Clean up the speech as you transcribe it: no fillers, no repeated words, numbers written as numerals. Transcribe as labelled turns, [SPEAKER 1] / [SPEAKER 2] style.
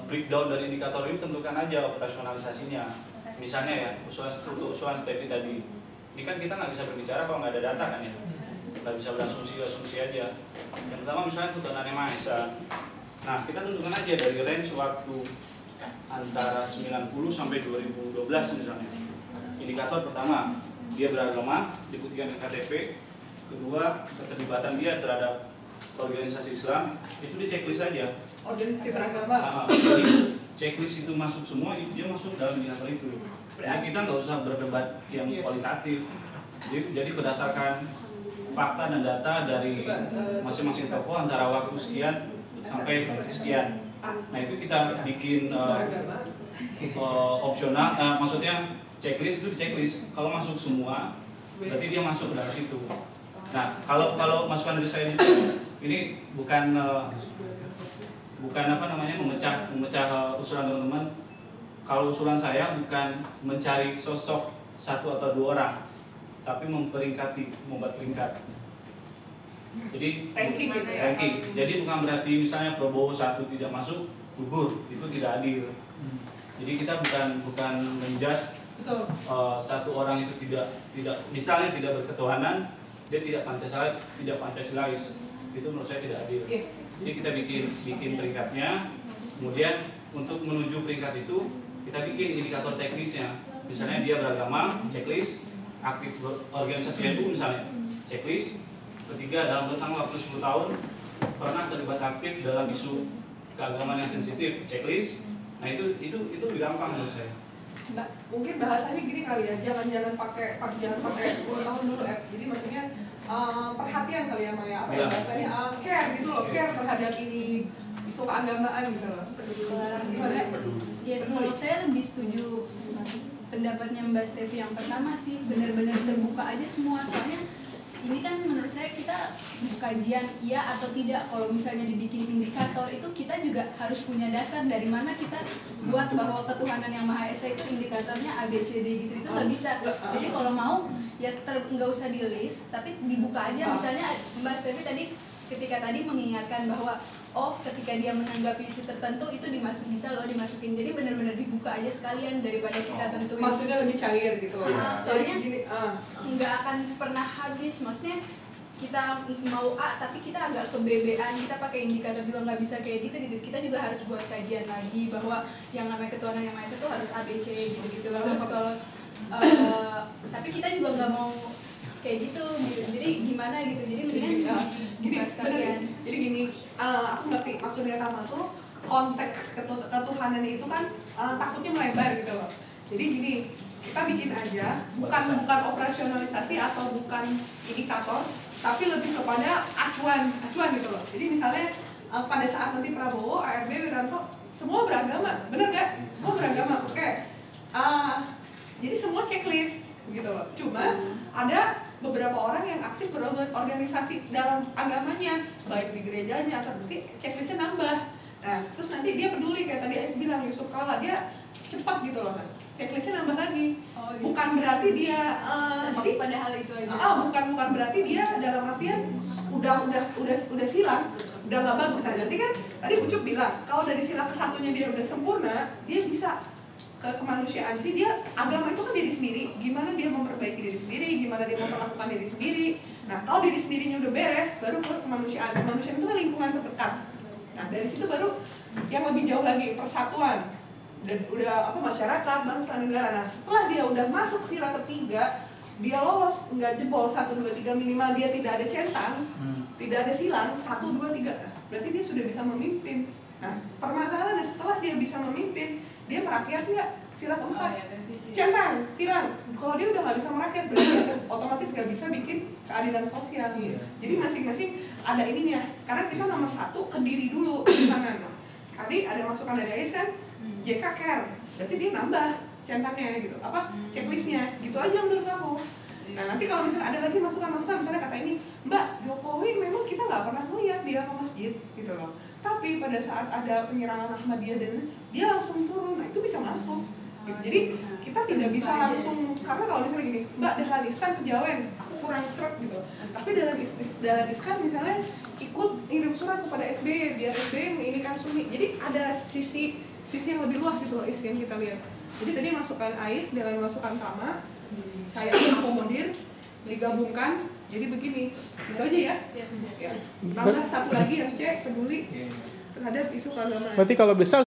[SPEAKER 1] breakdown dari indikator ini tentukan aja operasionalisasinya. Misalnya ya, usulan Stepi tadi. Ini kan kita nggak bisa berbicara kalau nggak ada data kan ya. Nggak bisa berasumsi aja. Yang pertama misalnya ketuhanan yang Maha Esa. Nah, kita tentukan aja dari range waktu antara 90 sampai 2012 misalnya. Indikator pertama, dia beragama, dibuktikan ke KTP. Kedua, keterlibatan dia terhadap organisasi Islam, itu di checklist saja.
[SPEAKER 2] Organisasi beragama.
[SPEAKER 1] Jadi checklist itu masuk semua, dia masuk dalam indikator itu. Jadi kita nggak usah berdebat yang kualitatif. Jadi berdasarkan fakta dan data dari masing-masing tokoh antara waktu sekian sampai sekian. Nah itu kita bikin opsional, maksudnya checklist itu di checklist. Kalau masuk semua, berarti dia masuk ke dalam situ. Nah kalau masukan dari saya ini bukan apa namanya memecah usulan teman-teman. Kalau usulan saya bukan mencari sosok satu atau dua orang, tapi membuat peringkat. Jadi
[SPEAKER 2] ranking gitu ya.
[SPEAKER 1] Jadi bukan berarti misalnya Prabowo 1 tidak masuk, gugur, itu tidak adil. Jadi kita bukan menjudge satu orang itu tidak misalnya tidak berketuhanan, dia tidak Pancasilais. Itu menurut saya tidak adil. Jadi kita bikin peringkatnya, kemudian untuk menuju peringkat itu kita bikin indikator teknisnya. Misalnya dia beragama, checklist, aktif organisasi NU misalnya, checklist. Ketiga, dalam rentang waktu 10 tahun pernah terlibat aktif dalam isu keagamaan yang sensitif, checklist. Nah itu lebih gampang menurut saya.
[SPEAKER 2] Mbak, mungkin bahasanya gini kali ya, jangan pakai 10 tahun dulu ya. Jadi maksudnya perhatian kali ya Maya, apa ya bahasanya care gitu loh, care terhadap ini isu keagamaan gitu loh.
[SPEAKER 3] Ya, kalau saya lebih setuju pendapatnya Mbak Stevi yang pertama sih, benar-benar terbuka aja semua. Soalnya ini kan menurut saya kita kajian iya atau tidak. Kalau misalnya dibikin indikator itu kita juga harus punya dasar dari mana kita buat bahwa ketuhanan yang Maha Esa itu indikatornya ABCD gitu, itu nggak bisa. Jadi kalau mau ya nggak usah di list, tapi dibuka aja. Misalnya Mbak Stevi tadi ketika tadi mengingatkan bahwa ketika dia menanggapi isu tertentu itu bisa dimasukin. Jadi benar-benar dibuka aja sekalian daripada kita tentuin.
[SPEAKER 2] Maksudnya lebih cair gitu.
[SPEAKER 3] Soalnya nggak akan pernah habis. Maksudnya kita mau A tapi kita agak kebebean, kita pakai indikator juga nggak bisa kayak gitu. Kita juga harus buat kajian lagi bahwa yang namanya ketuhanan yang Maha Esa itu harus ABC gitu. Terus kalau tapi kita juga nggak mau kayak gitu. Jadi gimana gitu, jadi mendingan gini sekalian.
[SPEAKER 2] Jadi gini, aku ngerti maksudnya Kamal tuh konteks ketuhanan itu kan takutnya melebar gitu loh. Jadi gini, kita bikin aja bukan operasionalisasi atau bukan indikator, tapi lebih kepada acuan gitu loh. Jadi misalnya pada saat nanti Prabowo, ARB, Wiranto semua beragama, bener nggak? Semua beragama, oke. Jadi semua checklist gitu loh. Cuma ada beberapa orang yang aktif berorganisasi dalam agamanya, baik di gerejanya atau nanti checklistnya nambah. Nah, terus nanti dia peduli kayak tadi Ais bilang, Yusuf Kala, dia cepat gitu loh kan, checklistnya nambah lagi. Bukan berarti dia
[SPEAKER 3] jadi pada hal itu aja.
[SPEAKER 2] Bukan berarti dia dalam artian udah silang, udah nggak bagus. Nah, nanti kan tadi Ucup bilang kalau dari sila ke-1-nya dia udah sempurna, dia bisa ke kemanusiaan. Jadi dia agama itu kan diri sendiri, gimana dia memperbaiki diri sendiri, gimana dia memperlakukan diri sendiri. Nah, kalau diri sendirinya udah beres, baru ke kemanusiaan. Kemanusiaan itu kan lingkungan terdekat. Nah, dari situ baru yang lebih jauh lagi, persatuan. Dan udah masyarakat, bangsa, negara. Nah, setelah dia udah masuk sila ketiga, dia lolos, nggak jebol 1, 2, 3 minimal dia tidak ada centang, tidak ada silang 1, 2, 3. Berarti dia sudah bisa memimpin. Nah, permasalahannya setelah dia bisa memimpin, dia merakyat nggak? Sila keempat, centang, silang. Kalau dia udah nggak bisa merakyat, berarti otomatis nggak bisa bikin keadilan sosial. Jadi masing-masing ada ininya. Sekarang kita nomor 1 ke diri dulu. Tadi ada masukan dari Ais kan, JK care, berarti dia nambah centangnya gitu, checklistnya, gitu aja menurut aku. Nah, nanti kalau misalnya ada lagi masukan-masukan, misalnya kata ini, Mbak, Jokowi memang kita nggak pernah melihat dia ke masjid gitu loh. Tapi pada saat ada penyerangan Ahmadiyah dan dia langsung turun, nah itu bisa masuk gitu. Jadi kita tidak bisa langsung, karena kalau misalnya gini, Mbak, Dahlan Iskan Kejawen, aku kurang seret gitu. Tapi dalam Iskan misalnya ikut ngirim surat kepada SBY biar SBY menginginkan Sumi. Jadi ada sisi yang lebih luas itu loh isi yang kita lihat. Jadi tadi masukan Ais dengan masukan Tama, saya akomodir, digabungkan. Jadi begini, itu aja ya. Ya. Tambah satu lagi yang C, peduli terhadap isu keagamaan.
[SPEAKER 4] Berarti kalau besar